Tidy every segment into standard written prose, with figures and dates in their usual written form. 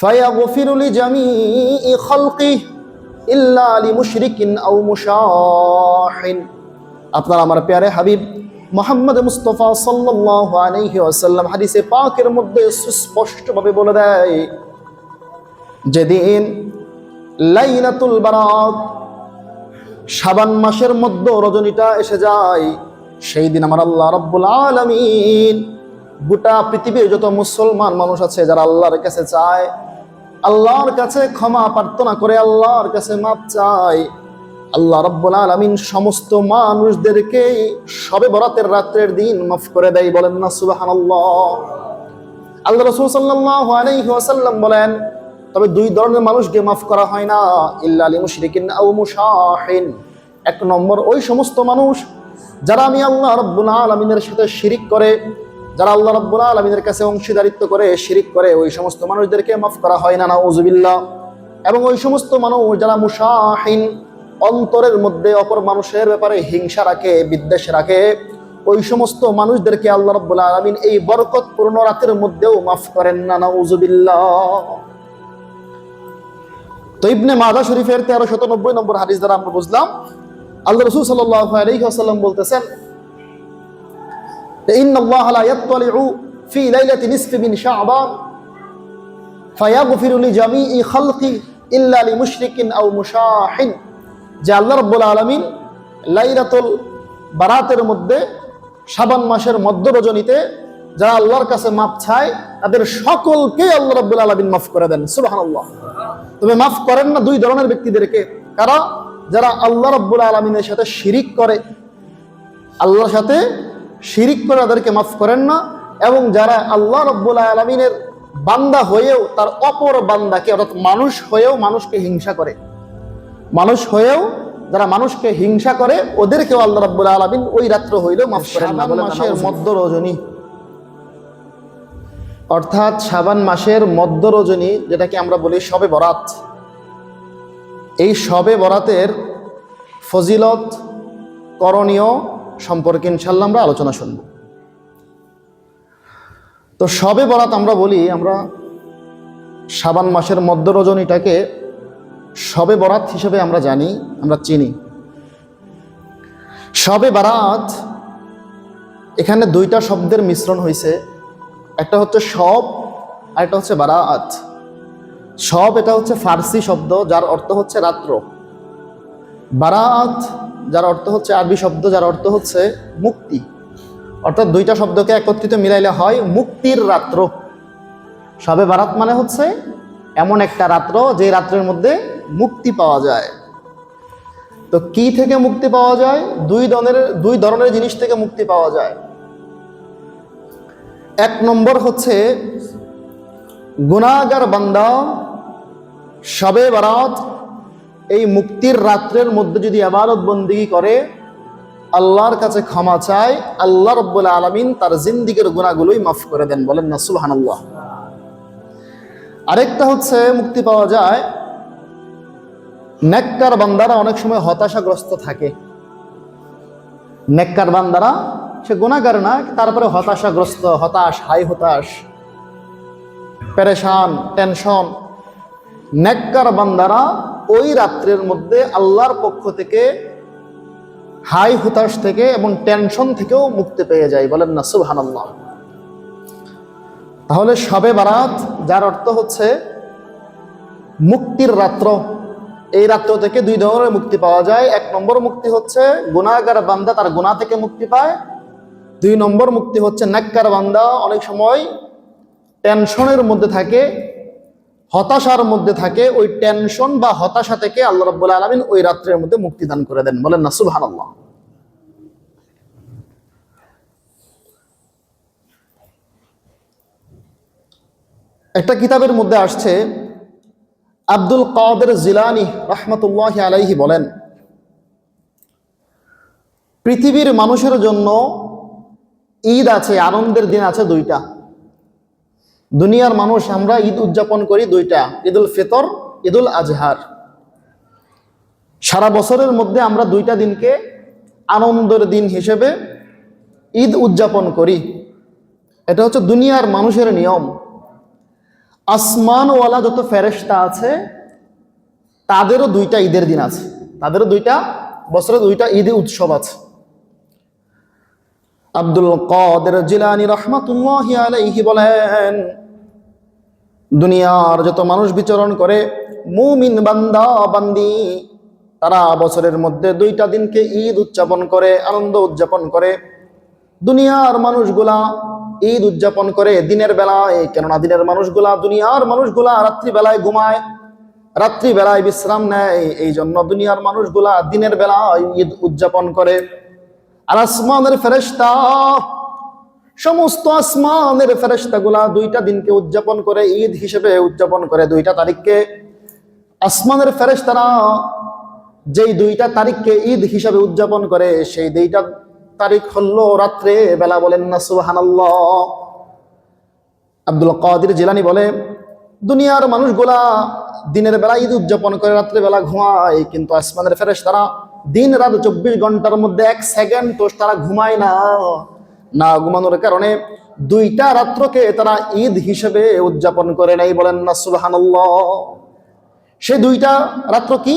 ফায়াগফিরু লিজামিই খালকিহি ইল্লা লিমুশরিকিন আও মুশাহিন। আপনার আমার প্যারে হাবিব মুহাম্মদ মুস্তাফা সাল্লাল্লাহু আলাইহি ওয়াসাল্লাম হাদিসে পাকের মধ্যে সুস্পষ্টভাবে বলে দেয়, যেদিন লাইলাতুল বারাত শাবান মাসের মধ্য রজনীটা এসে যায়, সেই দিন আমার আল্লাহ রাব্বুল আলামিন গোটা পৃথিবীর যত মুসলমান মানুষ আছে যারা আল্লাহর কাছে চায়, আল্লাহর কাছে ক্ষমা প্রার্থনা করে, আল্লাহর কাছে মাপ চায়, আল্লাহ রাব্বুল আলামিন সমস্ত মানুষদেরকে শবে বরাতের রাতের দিন মাফ করে দেয়। বলেন না সুবহানাল্লাহ। আল্লাহ রাসূল সাল্লাল্লাহু আলাইহি ওয়াসাল্লাম বলেন, তবে দুই ধরনের মানুষকে মাফ করা হয় না, ইল্লা লিমুশরিকিন আও মুশাহিন। এক নম্বর, ওই সমস্ত মানুষ যারা আমি আল্লাহ রাব্বুল আলামিনের সাথে শিরিক করে, যারা আল্লাহ রাব্বুল আলামিনের কাছে অংশীদারিত্ব করে, শিরিক করে, ওই সমস্ত মানুষদেরকে মাফ করা হয় না, নাউযুবিল্লাহ। এবং ওই সমস্ত মানুষ যারা মুশাহিন, অন্তরের মধ্যে অপর মানুষের ব্যাপারে হিংসা রাখে, বিদ্বেষ রাখে, ওই সমস্ত মানুষদেরকে আল্লাহ রাব্বুল আলামিন এই বরকতপূর্ণ রাতের মধ্যেও মাফ করেন না, নাউযুবিল্লাহ। তো ইবনে মাদা শরীফের 1390 নম্বর হাদিস দ্বারা আমরা বুঝলাম, আল্লাহ রাসূল সাল্লাল্লাহু আলাইহি ওয়াসাল্লাম বলতেছেন, ইন্নাল্লাহা লা ইয়াত্তালিউ ফি লাইলাতি নিসফি মিন শাবান ফায়াগফিরু লিজামিই খালকি ইল্লা লিমুশরিকিন আও মুশাহিন। যে আল্লাহ রাব্বুল আলামিন লাইলাতুল বারাতের মধ্যে শাবান মাসের মধ্য রজনীতে যারা আল্লাহর কাছে মাপ চায়, তাদের সকলকে আল্লাহ রাব্বুল আলামিন মাফ করে দেন। সুবহানাল্লাহ। তবে মাফ করেন না দুই ধরনের ব্যক্তিদেরকে, কারা? যারা আল্লাহ রাব্বুল আলামিনের সাথে শিরিক করে, আল্লাহর সাথে শিরিক করে তাদেরকে মাফ করেন না, এবং যারা আল্লাহ রাব্বুল আলামিনের বান্দা হয়েও তার অপর বান্দাকে, অর্থাৎ মানুষ হয়েও মানুষকে হিংসা করে, মানুষ হয়েও যারা মানুষকে হিংসা করে, ওদেরকেও আল্লাহ রাব্বুল আলামিন ওই রাত্র হইলেও মাফ করেন না। শাবান মাসের মধ্য রজনী, অর্থাৎ শাবান মাসের মধ্য রজনী, যেটাকে আমরা বলি শবে বরাত, এই শবে বরাতের ফজিলত, করণীয় সম্পর্কে ইনশাআল্লাহ আমরা আলোচনা শুনব। তো শবে বরাত আমরা বলি, আমরা শাবান মাসের মধ্য রজনীটাকে শবে বরাত হিসেবে আমরা জানি, আমরা চিনি। শবে বরাত, এখানে দুইটা শব্দের মিশ্রণ হয়েছে, একটা হচ্ছে শব আর একটা হচ্ছে বারাত। শব এটা হচ্ছে ফার্সি শব্দ যার অর্থ হচ্ছে রাত্র, বারাত যার অর্থ হচ্ছে আরবি শব্দ যার অর্থ হচ্ছে মুক্তি, অর্থাৎ দুইটা শব্দকে একত্রিত মিলাইলে হয় মুক্তির রাত্র। শবে বারাত মানে হচ্ছে এমন একটা রাত্র যে রাত্রের মধ্যে মুক্তি পাওয়া যায়। তো কি থেকে মুক্তি পাওয়া যায়? দুই ধরনের জিনিস থেকে মুক্তি পাওয়া যায়। এক নম্বর হচ্ছে, গুনাহগার বান্দা শবে বারাত এই মুক্তির রাত্রের মধ্যে যদি ইবাদত বন্দেগী করে, আল্লাহর কাছে ক্ষমা চায়, আল্লাহ রাব্বুল আলামিন তার জিন্দেগীর গুনাহগুলোই মাফ করে দেন। বলেন না সুবহানাল্লাহ। আরেকটা হচ্ছে, মুক্তি পাওয়া যায়, নেককার বান্দারা অনেক সময় হতাশাগ্রস্ত থাকে। নেককার বান্দারা, সে গুনাহগার না, তারপরে হতাশাগ্রস্ত, হতাশ, হতাশ, পেরেশান, টেনশন। নেককার বান্দারা ওই রাত্রের মধ্যে আল্লাহর পক্ষ থেকে হতাশ থেকে এবং টেনশন থেকেও মুক্তি পেয়ে যায়। বলেন না সুবহানাল্লাহ। তাহলে শবে বারাত যার অর্থ হচ্ছে মুক্তির রাত্র, এই রাত্র থেকে দুই ধরনের মুক্তি পাওয়া যায়। এক নম্বর মুক্তি হচ্ছে গুনাহগার বান্দা তার গুনাহ থেকে মুক্তি পায়। দুই নম্বর মুক্তি হচ্ছে নেককার বান্দা অনেক সময় টেনশনের মধ্যে থাকে, হতাশার মধ্যে থাকে, ওই টেনশন বা হতাশা থেকে আল্লাহ রাব্বুল আলামিন ওই রাত্রের মধ্যে মুক্তি দান করে দেন। বলেন না সুবহানাল্লাহ। একটা কিতাবের মধ্যে আসছে, আব্দুল কাদের জিলানী রাহমাতুল্লাহি আলাইহি বলেন, পৃথিবীর মানুষের জন্য ঈদ আছে, আনন্দের দিন আছে দুইটা। দুনিয়ার মানুষ আমরা ঈদ উদযাপন করি দুইটা, ঈদুল ফিতর, ঈদুল আজহার। সারা বছরের মধ্যে আমরা দুইটা দিনকে আনন্দের দিন হিসেবে ঈদ উদযাপন করি। এটা হচ্ছে দুনিয়ার মানুষের নিয়ম। আসমানওয়ালা যত ফেরেশতা আছে তাদেরও দুইটা ঈদের দিন আছে, তাদেরও বছরে দুইটা ঈদ উৎসব আছে। আব্দুল কাদের জিলানী রাহমাতুল্লাহি আলাইহি বলেন, দুনিয়ার যত মানুষ বিচরণ করে মুমিন বান্দা বান্দি তারা বছরের মধ্যে দুইটা দিনকে ঈদ উদযাপন করে, আনন্দ উদযাপন করে। দুনিয়ার মানুষগুলা ঈদ উদযাপন করে দিনের বেলায়, কেননা দুনিয়ার মানুষগুলা রাত্রিবেলায় ঘুমায়, রাত্রিবেলায় বিশ্রাম নেয়, এই জন্য দুনিয়ার মানুষগুলা দিনের বেলায় ঈদ উদযাপন করে। আর আসমানের ফেরেশতা, সমস্ত আসমানের ফেরেশতাগুলা দুইটা দিনকে উদযাপন করে, ঈদ হিসেবে উদযাপন করে দুইটা তারিখকে। আসমানের ফেরেশতারা যেই দুইটা তারিখকে ঈদ হিসাবে উদযাপন করে সেই দুইটা তারিখ হলো রাত্রে বেলা। বলেন না সুবহানাল্লাহ। আব্দুল কাদের জিলানী বলে, দুনিয়ার মানুষগুলা দিনের বেলা ঈদ উদযাপন করে, রাত্রে বেলা ঘুমায়, কিন্তু আসমানের ফেরেশতারা দিন রাত 24 ঘন্টার মধ্যে 1 সেকেন্ড তো তারা ঘুমায় না। না ঘুমানোর কারণে দুইটা রাত্রকে তারা ঈদ হিসেবে উদযাপন করে নাই। বলেন না সুবহানাল্লাহ। সেই দুইটা রাত্র কি?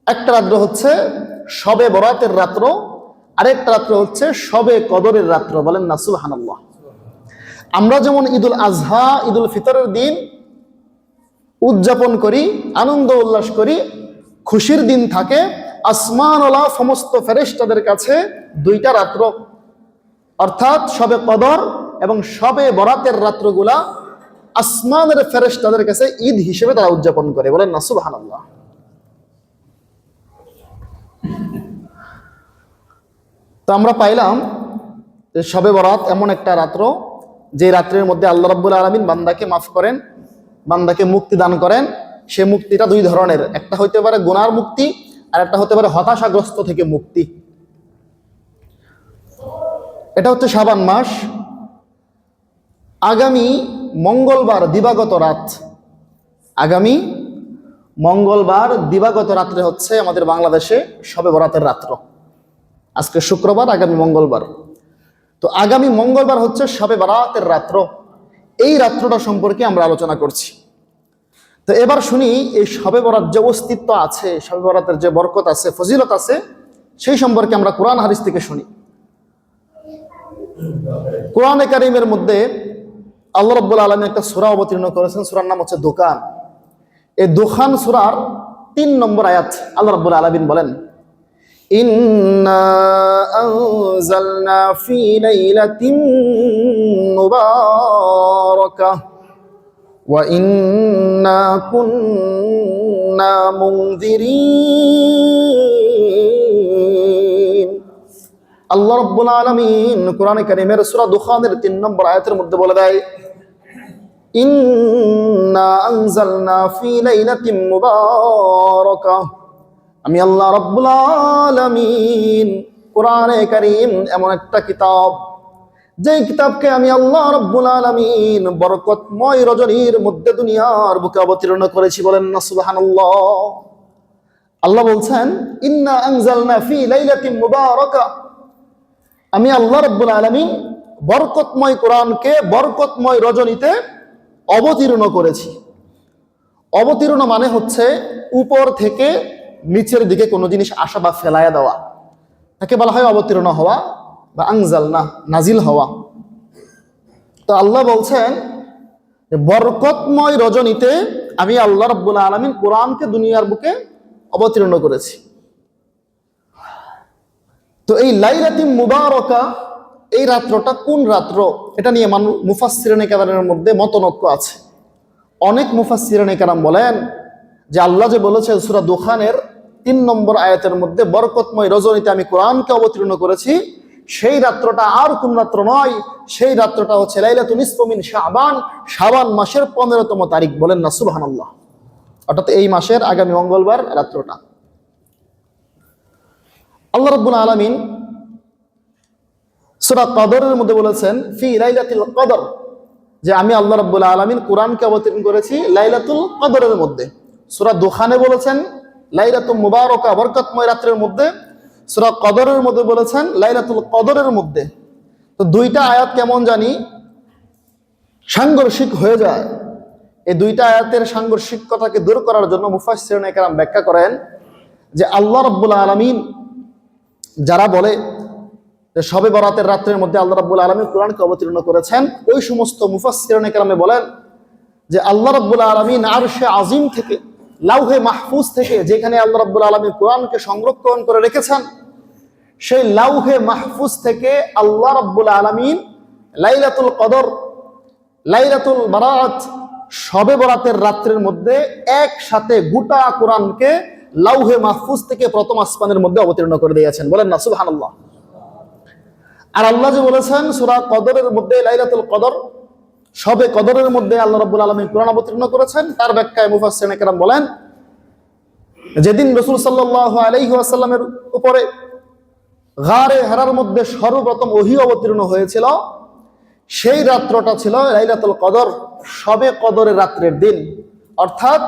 একটা রাত্র হচ্ছে শবে বরাতের রাত্র, আরেকটা রাত্র হচ্ছে শবে কদরের রাত্র। বলেন না সুবহানাল্লাহ। আমরা যেমন ঈদুল আজহা, ঈদুল ফিতরের দিন উদযাপন করি, আনন্দ উল্লাস করি, খুশির দিন থাকে, আসমানওয়ালা সমস্ত ফেরেশতাদের কাছে দুইটা রাত্র অর্থাৎ শবে কদর এবং শবে বরাতের রাত্রগুলা আসমানের ফেরেশতাদের কাছে ঈদ হিসেবে তারা উদযাপন করে। বলেন না সুবহানাল্লাহ। তো আমরা পাইলাম যে শবে বরাত এমন একটা রাত্র যে রাত্রের মধ্যে আল্লাহ রাব্বুল আলামিন বান্দাকে মাফ করেন, বান্দাকে মুক্তি দান করেন। সে মুক্তিটা দুই ধরনের, একটা হইতে পারে গুনার মুক্তি, আর একটা হতে পারে হতাশাগ্রস্ত থেকে মুক্তি। এটা হচ্ছে শাবান মাস। আগামী মঙ্গলবার দিবাগত রাত, আগামী মঙ্গলবার দিবাগত রাত্রে হচ্ছে আমাদের বাংলাদেশে শবে বরাতের রাত্র। আজকে শুক্রবার, আগামী মঙ্গলবার। তো আগামী মঙ্গলবার হচ্ছে শবে বরাতের রাত্র। এই রাত্রটা সম্পর্কে আমরা আলোচনা করছি। তো এবার শুনি এই শবে বরাত যে অস্তিত্ব আছে, শবে বরাতের যে বরকত আছে, ফজিলত আছে, সেই সম্পর্কে আমরা কোরআন হাদিস থেকে শুনি। কোরআনে কারীমের মধ্যে আল্লাহ রাব্বুল আলামিন একটা সূরা অবতীর্ণ করেছেন, সূরার নাম হচ্ছে দোকান। এই দোকান সূরার 3 নম্বর আয়াত আল্লাহ রাব্বুল আলামিন বলেন, ইন্না আনজালনা ফি লাইলাতিন মুবারাকাহ ওয়া ইন্না কুন্না মুনযিরিন। আল্লাহ রাব্বুল আলামিন কোরআনে কারীমের সূরা দুখানের 3 নম্বর আয়াতের মধ্যে বলে দেয়, ইন্না আনজালনা ফি লাইলাতিন মুবারাকাহ। আমি আল্লাহ রাব্বুল আলামিন কোরআনে কারীম এমন একটা কিতাব, যে কিতাবকে আমি আল্লাহ রাব্বুল আলামিন বরকতময় রজনীর মধ্যে দুনিয়ার বুকে অবতীর্ণ করেছি। বলেন না সুবহানাল্লাহ। আল্লাহ বলছেন, ইন্না আনজালনা ফি লাইলাতিন মুবারাকাহ। আমি আল্লাহ রাব্বুল আলামিন বরকতময় কোরআনকে বরকতময় রজনীতে অবতীর্ণ করেছি। অবতীর্ণ মানে হচ্ছে উপর থেকে নিচের দিকে কোনো জিনিস আসা বা ফেলায়া দেওয়া, তাকে বলা হয় অবতীর্ণ হওয়া বা আনজালনা, নাজিল হওয়া। তো আল্লাহ বলছেন বরকতময় রজনীতে আমি আল্লাহ রাব্বুল আলামিন কোরআনকে দুনিয়ার বুকে অবতীর্ণ করেছি। তো এই লাইলাতুল মুবারাকা, এই রাত্রটা কোন রাত্র, এটা নিয়ে মুফাসসিরিনে কেরামের মধ্যে মতনৈক্য আছে। অনেক মুফাসসিরিনে কেরাম বলেন যে আল্লাহ যে বলেছেন সূরা দুখানের 3 নম্বর আয়াতের মধ্যে বরকতময় রজনীতে আমি কোরআনকে অবতীর্ণ করেছি, সেই রাত্রটা আর কোন রাত্র নয়, সেই রাত্রটা হচ্ছে লাইলাতুল নিসফু মিন শাবান, শাবান মাসের 15তম তারিখ। বলেন না সুবহানাল্লাহ। অর্থাৎ এই মাসের আগামী মঙ্গলবার রাত্রটা। আল্লাহ রাব্বুল আলামিন সূরা কদরের মধ্যে বলেছেন ফি লাইলাতুল কদর, যে আমি আল্লাহ রাব্বুল আলামিন কোরআনকে অবতীর্ণ করেছি লাইলাতুল কদরের মধ্যে। সূরা দুখানে বলেছেন লাইলাতুল মুবারাকা, বরকতময় রাত্রের মধ্যে। সূরা কদরের মধ্যে বলেছেন লাইলাতুল কদরের মধ্যে। তো দুইটা আয়াত কেমন জানি সাংঘর্ষিক হয়ে যায়। এই দুইটা আয়াতের সাংঘর্ষিকতাকে দূর করার জন্য মুফাসসিরিনে কেরাম ব্যাখ্যা করেন যে আল্লাহ রাব্বুল আলামিন যারা বলে যে শবে বরাতের রাত্রের মধ্যে আল্লাহ রাব্বুল আলামিন কোরআনকে অবতীর্ণ করেছেন, ওই সমস্ত মুফাসসিরিনে কেরামে বলেন যে আল্লাহ রাব্বুল আলামিন আরশে আজিম থেকে, লাউহে মাহফুজ থেকে, যেখানে আল্লাহ রাব্বুল আলামিন কোরআনকে সংরক্ষণ করে রেখেছেন, সেই লাউহে মাহফুজ থেকে আল্লাহ রাব্বুল আলামিন লাইলাতুল কদর, লাইলাতুল বারাত, শবে বরাতের রাত্রের মধ্যে একসাথে গোটা কোরআনকে লাউহে মাহফুজ থেকে প্রথম আসমানের মধ্যে অবতীর্ণ করে দিয়েছেন। বলেন না সুবহানাল্লাহ। আর আল্লাহ যে বলেছেন সূরা কদরের মধ্যে, লাইলাতুল কদর, শবে কদরের মধ্যে আল্লাহ রাব্বুল আলামিন কোরআন অবতীর্ণ করেছেন, তার ব্যাখ্যায় মুফাসসিরিনে কেরাম বলেন যেদিন রাসূল সাল্লাল্লাহু আলাইহি ওয়াসাল্লামের উপরে গারে হেরার মধ্যে সর্বপ্রথম ওহী অবতীর্ণ হয়েছিল, সেই রাত্রটা ছিল লাইলাতুল কদর, শবে কদরের রাত্রের দিন। অর্থাৎ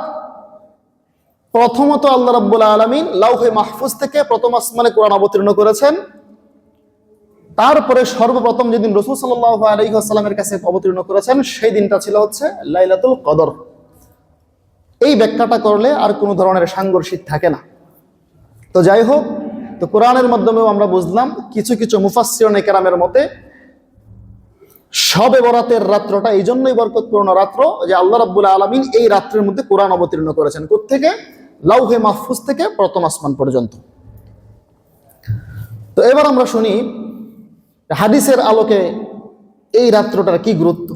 প্রথমত আল্লাহ রাব্বুল আলামিন লাউহে মাহফুজ থেকে প্রথম আসমানে কোরআন অবতীর্ণ করেছেন, তারপরে সর্বপ্রথম যেদিন রাসূল সাল্লাল্লাহু আলাইহি ওয়াসাল্লামের কাছে অবতীর্ণ করেছেন, সেই দিনটা ছিল হচ্ছে লাইলাতুল কদর। এই ব্যাখ্যাটা করলে আর কোনো ধরনের সাংঘর্ষিক থাকে না। তো যাই হোক, তো কোরআনের মাধ্যমেও আমরা বুঝলাম কিছু কিছু মুফাসসিরিনে কেরামের মতে শবে বরাতের রাত্রটা এই জন্যই বরকতপূর্ণ রাত্র যে আল্লাহ রাব্বুল আলামিন এই রাত্রের মধ্যে কোরআন অবতীর্ণ করেছেন। কোত্থেকে? লাউহে মাহফুজ থেকে প্রথম আসমান পর্যন্ত। তো এবার আমরা শুনি হাদিসের আলোকে এই রাত্রটার কি গুরুত্ব।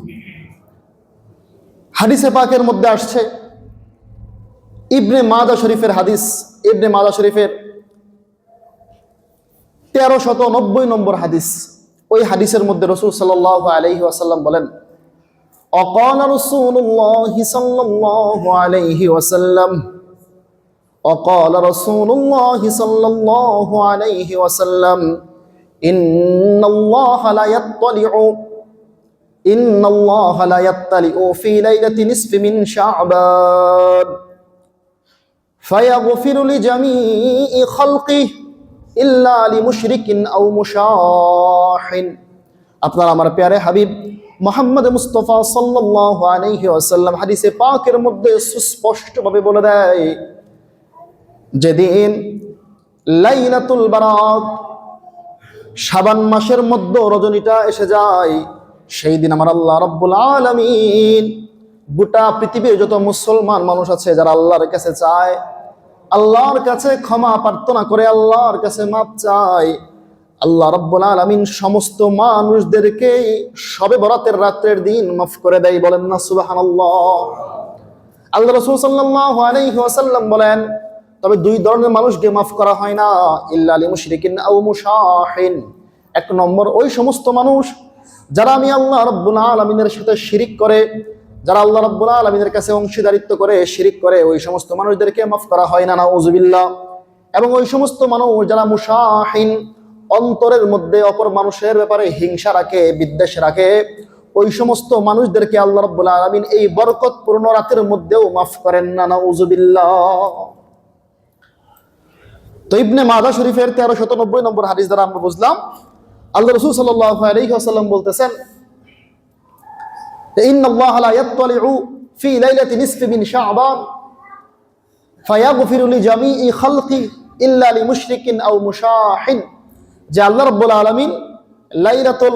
হাদিসে পাকের মধ্যে আসছে, ইবনে মাদা শরীফের হাদিস, ইবনে মাদা শরীফের 1390 নম্বর হাদিস। ওই হাদিসের মধ্যে রাসূল সাল্লাল্লাহু আলাইহি ওয়াসাল্লাম বলেন, অকাল রাসূলুল্লাহ সাল্লাল্লাহু আলাইহি ওয়াসাল্লাম, অকাল রাসূলুল্লাহ সাল্লাল্লাহু আলাইহি ওয়াসাল্লাম, ইন্নাল্লাহা লা ইয়াত্তালিউ ফি লাইলাতি নিসফি মিন শাবান ফায়াগফিরু লিজামিই খালকিহি ইল্লা লিমুশরিকিন আও মুশাহিন। আপনার আমার প্যারে হাবিব মুহাম্মদ মুস্তাফা সাল্লাল্লাহু আলাইহি ওয়াসাল্লাম হাদিসে পাকের মধ্যে সুস্পষ্টভাবে বলে দেয়, যেদিন লাইলাতুল বারাত, শাবান মাসের মধ্য রজনীটা এসে যায়, সেই দিন আমার আল্লাহ রাব্বুল আলামিন গোটা পৃথিবীর যত মুসলমান মানুষ আছে যারা আল্লাহর কাছে চায়, আল্লাহর কাছে ক্ষমা প্রার্থনা করে, আল্লাহর কাছে মাপ চায়, আল্লাহ রাব্বুল আলামিন সমস্ত মানুষদেরকে শবে বরাতের রাতের দিন মাফ করে দেয়। বলেন না সুবহানাল্লাহ। আল্লাহ রাসূল সাল্লাল্লাহু আলাইহি ওয়াসাল্লাম বলেন, তবে দুই ধরনের মানুষকে মাফ করা হয় না, ইল্লা লিমুশরিকিন আও মুশাহিন। এক নম্বর, ওই সমস্ত মানুষ যারা আমি আল্লাহ রাব্বুল আলামিনের সাথে শিরিক করে, যারা আল্লাহ রাব্বুল আলামিনের কাছে অংশীদারিত্ব করে, শিরিক করে, ওই সমস্ত মানুষদেরকে মাফ করা হয় না, নাউযুবিল্লাহ। এবং ওই সমস্ত মানুষ যারা মুশাহিন, অন্তরের মধ্যে অপর মানুষের ব্যাপারে হিংসা রাখে, বিদ্বেষ রাখে, ওই সমস্ত মানুষদেরকে আল্লাহ রাব্বুল আলামিন এই বরকতপূর্ণ রাতের মধ্যেও মাফ করেন না, নাউযুবিল্লাহ। তো ইবনে মাদা শরীফের 1390 নম্বর হাদিস দ্বারা আমরা বুঝলাম আল্লাহ রাসূল সাল্লাল্লাহু আলাইহি ওয়াসাল্লাম বলতেছেন, ইন্নাল্লাহা লা ইয়াত্তালিউ ফি লাইলাতি নিসফি মিন শাবান ফায়াগফিরু লিজামিই খালকি ইল্লা লিমুশরিকিন আও মুশাহিন। যে আল্লাহ রাব্বুল আলামিন লাইলাতুল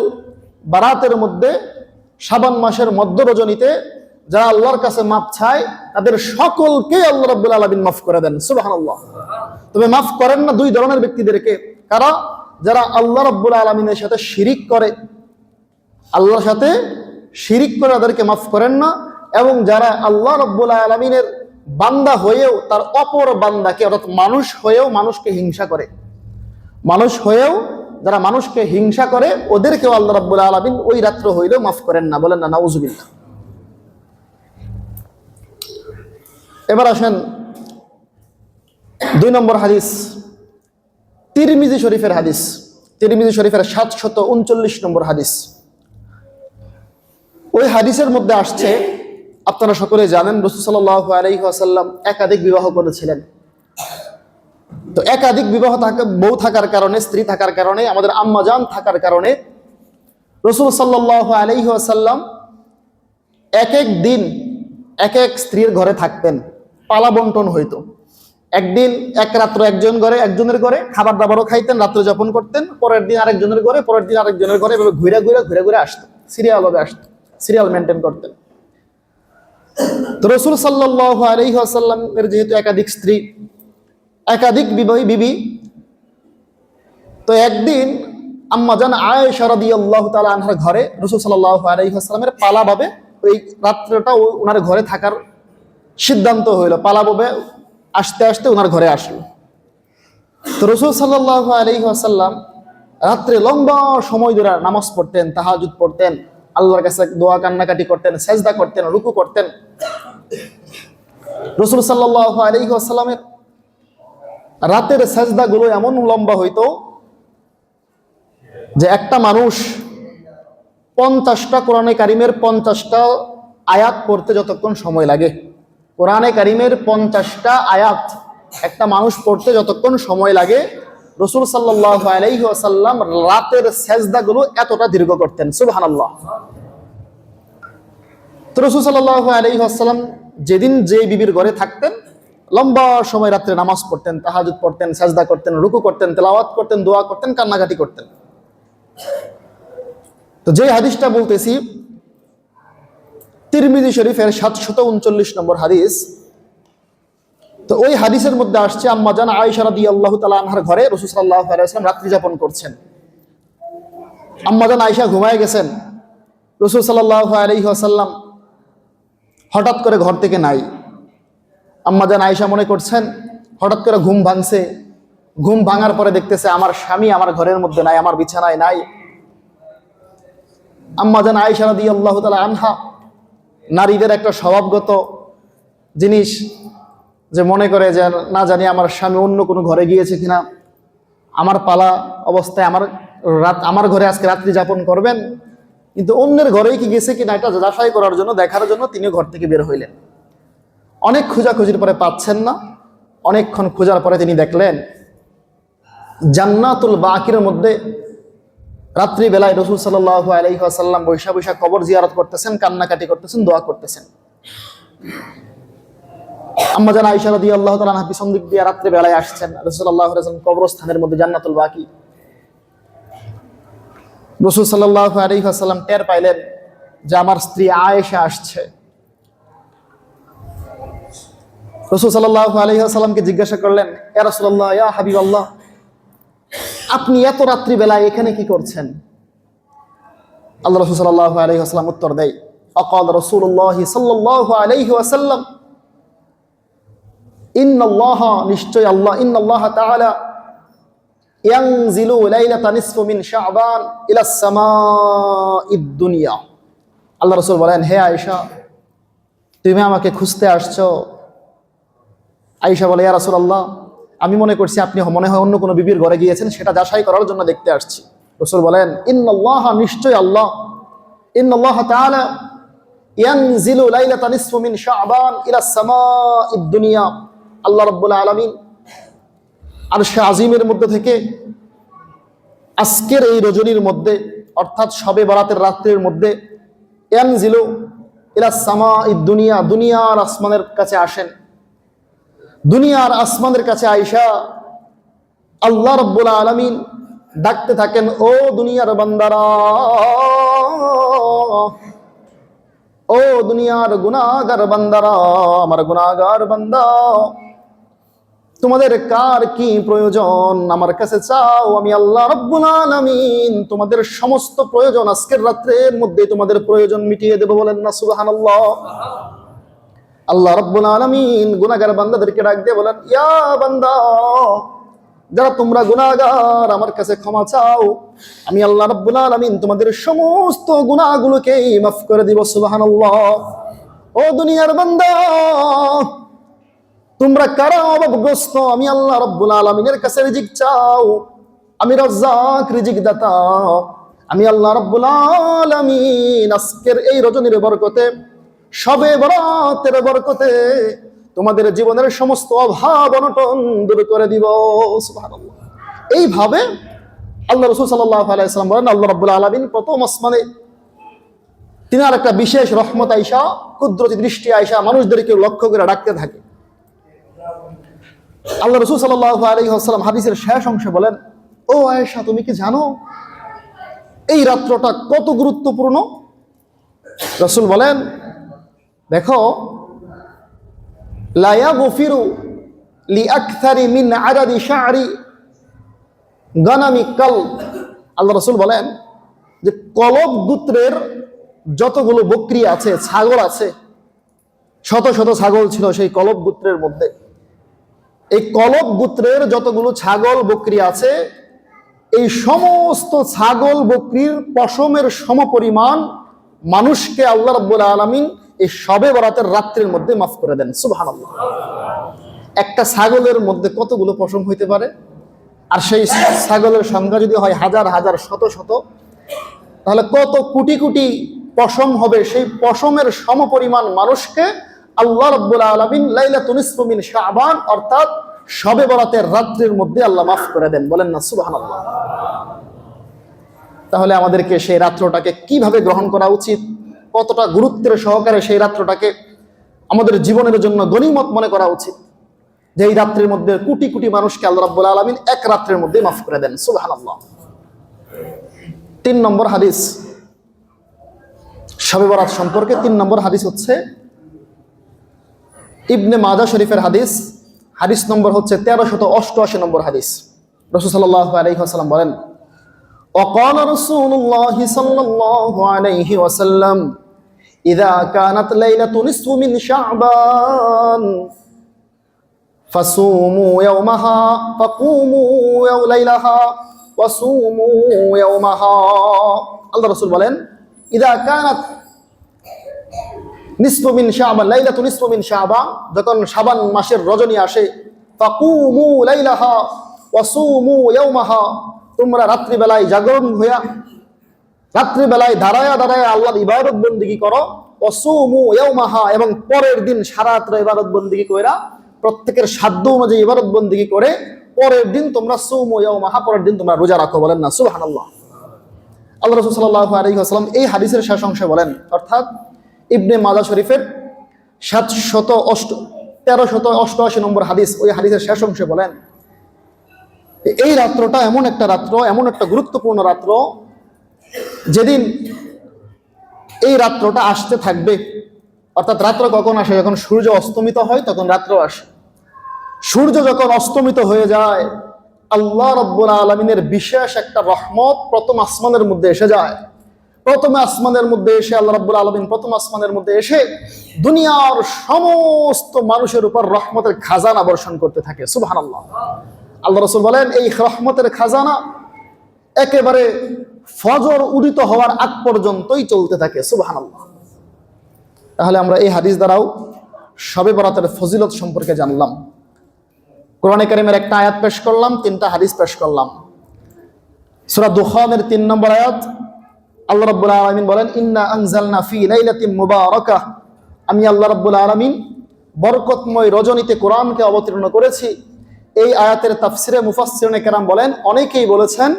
বারাতের মধ্যে, শাবান মাসের মধ্য রজনীতে যারা আল্লাহর কাছে মাপ চায়, তাদের সকলকে আল্লাহ রাব্বুল আলামিন মাফ করে দেন। সুবহানাল্লাহ। তবে মাফ করেন না দুই ধরনের ব্যক্তিদেরকে। কারা? যারা আল্লাহ রাব্বুল আলামিনের সাথে শিরিক করে, আল্লাহর সাথে শিরিক করে তাদেরকে মাফ করেন না, এবং যারা আল্লাহ রাব্বুল আলামিনের বান্দা হয়েও তার অপর বান্দাকে, অর্থাৎ মানুষ হয়েও মানুষকে হিংসা করে, মানুষ হয়েও যারা মানুষকে হিংসা করে, ওদেরকেও আল্লাহ রাব্বুল আলামিন ওই রাত্র হইলেও মাফ করেন না। বলেন না নাউযুবিল্লাহ। এবার আসেন 2 নম্বর হাদিস, তিরমিজি শরীফের হাদিস, তিরমিজি শরীফের 739 নম্বর হাদিস। ওই হাদিসের মধ্যে আসছে, আপনারা সকলে জানেন রাসূল সাল্লাল্লাহু আলাইহি ওয়াসাল্লাম একাধিক বিবাহ করেছিলেন। তো একাধিক বিবাহ বউ থাকার কারণে, স্ত্রী থাকার কারণে, আমাদের আম্মা জান থাকার কারণে রাসূল সাল্লাল্লাহু আলাইহি ওয়াসাল্লাম এক এক দিন এক এক স্ত্রীর ঘরে থাকতেন, পালা বন্টন হইতো। একদিন এক রাত্র একজনের ঘরে খাবার দাবারও খাইতেন, রাত্র যাপন করতেন, পরের দিন আরেকজনের ঘরে, পরের দিন আরেকজনের ঘরে, এভাবে ঘুরে ঘুরে আসতো, সিরিয়াল মেনটেন করতেন। তো রাসূল সাল্লাল্লাহু আলাইহি ওয়াসাল্লামের যেহেতু একাধিক স্ত্রী, একাধিক বিবি, তো একদিন আম্মাজান আয়েশা রাদিয়াল্লাহু তাআলা আনহার ঘরে রাসূল সাল্লাল্লাহু আলাইহি ওয়াসাল্লামের পালাভাবে ওই রাত্রটা ওনার ঘরে থাকার সিদ্ধান্ত হইল। পালাভাবে আসতে আসতে ওনার ঘরে আসলো। তো রাসূল সাল্লাল্লাহু আলাইহি ওয়াসাল্লাম রাত্রে লম্বা সময় ধরে নামাজ পড়তেন, তাহাজ্জুদ পড়তেন, আল্লাহর কাছে দোয়া কান্নাকাটি করতেন, সেজদা করতেন, রুকু করতেন। রাসূল সাল্লাল্লাহু আলাইহি ওয়াসাল্লামের রাতের সেজদাগুলো এমন লম্বা হইতো যে একটা মানুষ 50টা কোরআনে কারিমের 50টা আয়াত পড়তে যতক্ষণ সময় লাগে, কোরআনে কারিমের 50টা আয়াত একটা মানুষ পড়তে যতক্ষণ সময় লাগে, রাসূল সাল্লাল্লাহু আলাইহি ওয়াসাল্লাম রাতের সেজদাগুলো এতটা দীর্ঘ করতেন। সুবহানাল্লাহ। তো রাসূল সাল্লাল্লাহু আলাইহি ওয়াসাল্লাম যেদিন যে বিবির ঘরে থাকতেন, লম্বা সময় রাত্রে নামাজ পড়তেন, তাহাজ্জুদ পড়তেন, সেজদা করতেন, রুকু করতেন, তেলাওয়াত করতেন, দোয়া করতেন, কান্নাকাটি করতেন। তো যে হাদিসটা বলতেছি তিরমিজি শরীফের 739 নম্বর হাদিস। তো ওই হাদিসের মধ্যে আসছে আম্মাজান আয়েশা রাদিয়াল্লাহু তাআলা আনহার ঘরে রাসূল সাল্লাল্লাহু আলাইহি ওয়াসাল্লাম রাত্রি যাপন করছেন। আম্মাজান আয়েশা ঘুমায় গেছেন, রাসূল সাল্লাল্লাহু আলাইহি ওয়াসাল্লাম হঠাৎ করে ঘর থেকে নাই। আম্মাজান আয়েশা মনে করছেন হঠাৎ করে ঘুম ভাঙছে, ঘুম ভাঙার পরে দেখতেছে আমার স্বামী আমার ঘরের মধ্যে নাই, আমার বিছানায় নাই। আম্মাজান আয়েশা রাদিয়াল্লাহু তাআলা আনহা, নারীদের একটা স্বভাবগত জিনিস যে মনে করে যে না জানি আমার স্বামী অন্য কোনো ঘরে গিয়েছে কিনা, আমার পালা অবস্থায় আমার ঘরে আজকে রাত্রি যাপন করবেন, কিন্তু অন্যের ঘরেই কি গেছে কিনা এটা যাচাই করার জন্য, দেখার জন্য তিনি ঘর থেকে বের হইলেন। অনেক খোঁজাখুঁজির পরে পাচ্ছেন না, অনেকক্ষণ খোঁজার পরে তিনি দেখলেন জান্নাতুল বাকির মধ্যে রাত্রিবেলায় রাসূল সাল্লাল্লাহু আলাইহি ওয়াসাল্লাম বৈশা কবর জিয়ারত করতেছেন, কান্নাকাটি করতেছেন, দোয়া করতেছেন। আম্মাজান আয়েশা রাদিয়াল্লাহু তাআলা আনহা পিছন দিক দিয়ে রাত্রিবেলায় আসছেন, রাসূল সাল্লাল্লাহু আলাইহি ওয়াসাল্লাম কবরস্থানের মধ্যে জান্নাতুল বাকি। রাসূল সাল্লাল্লাহু আলাইহি ওয়াসাল্লাম টের পাইলেন যে আমার স্ত্রী আয়েশা আসছে। রাসূল সাল্লাল্লাহু আলাইহি ওয়াসাল্লামকে জিজ্ঞাসা করলেন, ইয়া রাসূলুল্লাহ, ইয়া হাবিবাল্লাহ, আপনি এত রাত্রি বেলায় এখানে কি করছেন? আল্লাহ রাসূল সাল্লাল্লাহু আলাইহি ওয়াসাল্লাম উত্তর দেয়, আকাল রাসূলুল্লাহ সাল্লাল্লাহু আলাইহি ওয়াসাল্লাম, ইন্নাল্লাহা, নিশ্চয় আল্লাহ, ইন্নাল্লাহা তাআলা ইয়ানজিলু লাইলাতা নিসফু মিন শাবান ইলা সামাঈদ দুনিয়া। আল্লাহ রাসূল বলেন, হে আয়েশা, তুমি আমাকে খুঁজতে আসছো? আয়েশা বলে, ইয়া রাসূলুল্লাহ, আমি মনে করছি আপনি মনে হয় অন্য কোনো বিবির ঘরে গিয়েছেন, সেটা যাচাই করার জন্য দেখতে আসছি। রাসূল বলেন, ইন্নাল্লাহা, নিশ্চয় আল্লাহ, ইন্নাল্লাহা তাআলা ইয়ানজিলু লাইলাতা নিসফু মিন শাবান ইলা সামাঈদ দুনিয়া। আল্লাহ রাব্বুল আলামিন আরশে আজিমের মধ্যে থেকে আজকের এই রজনীর মধ্যে, অর্থাৎ শবে বরাতের রাত্রির মধ্যে, ইয়ানজিলু ইলা সামাঈদ দুনিয়া, দুনিয়ার আসমানের কাছে আসেন। দুনিয়ার আসমানের কাছে আয়েশা আল্লাহ রাব্বুল আলামিন ডাকতে থাকেন, ও দুনিয়ার বান্দারা, ও দুনিয়ার গুনাহগার বান্দারা, আমার গুনাহগার বান্দা, তোমাদের কার কি প্রয়োজন আমার কাছে চাও, আমি আল্লাহ রাব্বুল আলামিন তোমাদের সমস্ত প্রয়োজন আজকের রাত্রের মধ্যে তোমাদের প্রয়োজন মিটিয়ে দেব। বলেন না সুবহানাল্লাহ। আল্লাহ রাব্বুল আলামিন গুনাহগার বান্দাদেরকে ডাক দিয়ে বলেন, ইয়া বান্দা, যারা তোমরা গুনাহগার, আমার কাছে ক্ষমা চাও, আমি আল্লাহ রাব্বুল আলামিন তোমাদের সমস্ত গুনাহগুলোকে মাফ করে দিব। সুবহানাল্লাহ। ও দুনিয়ার বান্দা, তোমরা কারা অভাবগ্রস্ত, আমি আল্লাহ রাব্বুল আলামিনের কাছে রিজিক চাও, আমি রাজ্জাক, রিজিক দাতা, আমি আল্লাহ রাব্বুল আলামিন আজকের এই রজনীর বরকতে, শবে বরাতের বরকতে তোমাদের জীবনের সমস্ত অভাব অনটন দূর করে দিব। সুবহানাল্লাহ। এইভাবে আল্লাহ রাসূল সাল্লাল্লাহু আলাইহি ওয়াসাল্লাম বলেন, আল্লাহ রাব্বুল আলামিন প্রথম আসমানে তিনার একটা বিশেষ রহমত আইসা, কুদরতি দৃষ্টি আইসা মানুষদেরকে লক্ষ্য করে ডাকতে থাকে। আল্লাহ রাসূল সাল্লাল্লাহু আলাইহি ওয়াসাল্লাম হাদিসের শেষ অংশে বলেন, ও আয়েশা, তুমি কি জানো এই রাত্রটা কত গুরুত্বপূর্ণ? রাসূল বলেন, দেখো, লা ইয়াগফিরু লিআকথারি মিন আদাদি শা'রি গানামি কালব। আল্লাহ রাসূল বলেন যে কলব গোত্রের যতগুলো বকরি আছে, ছাগল আছে, শত শত ছাগল ছিল সেই কলব গোত্রের মধ্যে। এই কলব গোত্রের যতগুলো ছাগল বকরি আছে, এই সমস্ত ছাগল বকরির পশমের সমপরিমাণ মানুষকে আল্লাহ রাব্বুল আলামিন এই শবে বরাতের রাত্রির মধ্যে মাফ করে দেন। সুবহানাল্লাহ। একটা ছাগলের মধ্যে কতগুলো পশম হইতে পারে? আর সেই ছাগলের সংখ্যা যদি হয় হাজার হাজার, শত শত, তাহলে কত কোটি কোটি পশম হবে? সেই পশমের সমপরিমাণ মানুষকে আল্লাহ রাব্বুল আলামিন লাইলাতুন নিসফু মিন শাবান অর্থাৎ শবে বরাতের রাত্রির মধ্যে আল্লাহ মাফ করে দেন। বলেন না সুবহানাল্লাহ। তাহলে আমাদেরকে সেই রাত্রটাকে কিভাবে গ্রহণ করা উচিত, কতটা গুরুত্বের সহকারে সেই রাত্রটাকে আমাদের জীবনের জন্য গনিমত মনে করা উচিত, যে এই রাত্রির মধ্যে কোটি কোটি মানুষকে আল্লাহ রাব্বুল আলামিন এক রাত্রের মধ্যে মাফ করে দেন। সুবহানাল্লাহ। 3 নম্বর হাদিস শবে বরাত সম্পর্কে। 3 নম্বর হাদিস হচ্ছে ইবনে মাজাহ শরীফের হাদিস, হাদিস নম্বর হচ্ছে 1388 নম্বর হাদিস। রাসূল সাল্লাল্লাহু আলাইহি ওয়াসাল্লাম বলেন, وقال رسول الله صلى الله عليه وسلم إذا كانت ليلة نصف من شعبان فصوموا يومها فقوموا ليلها وصوموا يومها। আল্লাহ রাসূল বলেন, إذا كانت নিসফু মিন শাবান, লাইলাতুন নিসফু মিন শাবান, যখন শাবান মাসের রজনী আসে, ফাকুমু লাইলাহা ওয়াসুমু ইয়াওমাহা, তোমরা রাত্রি বেলায় জাগরণ হইয়া, রাত্রি বেলায় দাঁড়ায়া দাঁড়ায়া আল্লাহর ইবাদত বন্দেগী করো, ওয়াসুমু ইয়াওমাহা, এবং পরের দিন সারা রাত ইবাদত বন্দেগী কইরা প্রত্যেকের সাধ্য অনুযায়ী ইবাদত বন্দেগী করে পরের দিন তোমরা সুমু ইয়াওমাহা, পরের দিন তোমরা রোজা রাখো। বলেন না সুবহানাল্লাহ। আল্লাহ রাসূল সাল্লাল্লাহু আলাইহি ওয়াসাল্লাম এই হাদিসের শেষ অংশে বলেন, অর্থাৎ ইবনে মাজাহ শরীফের 1388 নম্বর হাদিস, ওই হাদিসের শেষ অংশে বলেন, এই রাত্রটা এমন একটা রাত্র, এমন একটা গুরুত্বপূর্ণ রাত্র, যেদিন এই রাত্রটা আসতে থাকবে। অর্থাৎ রাত্র কখন আসে? যখন সূর্য অস্তমিত হয় তখন রাত্র আসে। সূর্য যখন অস্তমিত হয়ে যায়, আল্লাহ রাব্বুল আলামিনের বিশেষ একটা রহমত প্রথম আসমানের মধ্যে এসে যায়। প্রথমে আসমানের মধ্যে এসে আল্লাহ রাব্বুল আলামিন প্রথম আসমানের মধ্যে এসে দুনিয়ার সমস্ত মানুষের উপর রহমতের খাজানা বর্ষণ করতে থাকে। সুবহানাল্লাহ। আল্লাহ রাসূল বলেন, এই রহমতের খাজানা একেবারে ফজর উদিত হওয়ার আগ পর্যন্তই চলতে থাকে। সুবহানাল্লাহ। তাহলে আমরা এই হাদিস দ্বারাও শবে বরাতের ফজিলত সম্পর্কে জানলাম। কোরআনে কারীমের একটা আয়াত পেশ করলাম, 3টা হাদিস পেশ করলাম। সূরা দুখানের 3 নম্বর আয়াত, আল্লাহ রাব্বুল আলামিন বলেন, ইন্না আনজালনা ফি লাইলাতিন মুবারাকাহ, আমি আল্লাহ রাব্বুল আলামিন বরকতময় রজনীতে কোরআনকে অবতীর্ণ করেছি। এই আয়াতের তাফসিরে মুফাসসিরিনে কেরাম বলেন, অনেকেই বলেছেন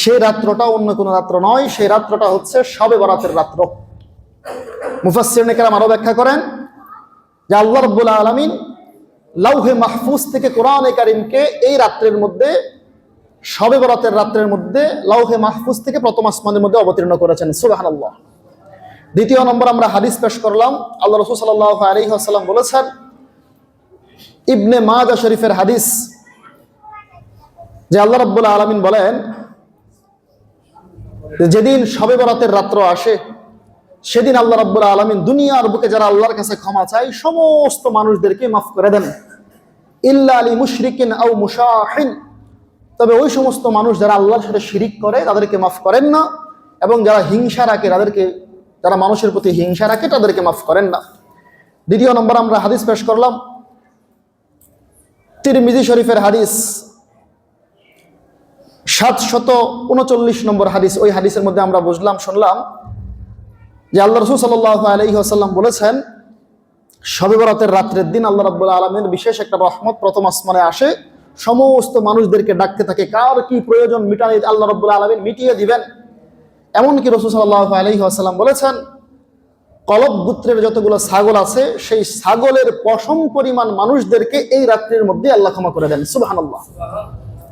সেই রাত্রটা অন্য কোনো রাত্র নয়, সেই রাত্রটা হচ্ছে শবে বরাতের রাত্র। মুফাসসিরিনে কেরাম আরো ব্যাখ্যা করেন যে আল্লাহ রাব্বুল আলামিন লাউহে মাহফুজ থেকে কোরআনে কারীমকে এই রাত্রের মধ্যে, শবে বরাতের রাত্রের মধ্যে লাউহে মাহফুজ থেকে প্রথম আসমানের মধ্যে অবতীর্ণ করেছেন। সুবহানাল্লাহ। 2 নম্বর আমরা হাদিস পেশ করলাম। আল্লাহ রাসূল সাল্লাল্লাহু আলাইহি ওয়াসাল্লাম বলেছেন, ইবনে মাজাহ শরীফের হাদিস, যে আল্লাহ রাব্বুল আলামিন বলেন, যেদিন শবে বরাতের রাত্র আসে সেদিন আল্লাহ রাব্বুল আলামিন দুনিয়ার বুকে যারা আল্লাহর কাছে ক্ষমা চায় সমস্ত মানুষদেরকে মাফ করে দেন, ইল্লা লি মুশরিকিন আও মুশাহিন, তবে ওই সমস্ত মানুষ যারা আল্লাহর সাথে শিরিক করে তাদেরকে মাফ করেন না, এবং যারা হিংসা রাখে তাদেরকে, যারা মানুষের প্রতি হিংসা রাখে তাদেরকে মাফ করেন না। 2 নম্বর আমরা হাদিস পেশ করলাম, তিরমিজি শরীফের হাদিস 739 নম্বর হাদিস। ওই হাদিসের মধ্যে আমরা বুঝলাম, শুনলাম যে আল্লাহ রাসূল সাল্লাল্লাহু আলাইহি ওয়াসাল্লাম বলেছেন, শবে বরাতের রাত্রের দিন আল্লাহ রাব্বুল আলামিনের বিশেষ একটা রহমত প্রথম আসমানে আসে, সমস্ত মানুষদেরকে ডাকতে থাকে, কার কি প্রয়োজন মিটানে আল্লাহ রাব্বুল আলামিন মিটিয়ে দিবেন। এমনকি রাসূল সাল্লাল্লাহু আলাইহি ওয়াসাল্লাম বলেছেন, কলব গোত্রের যতগুলো ছাগল আছে সেই ছাগলের পশম পরিমাণ মানুষদেরকে এই রাত্রির মধ্যে আল্লাহ ক্ষমা করে দেন। সুবহানাল্লাহ।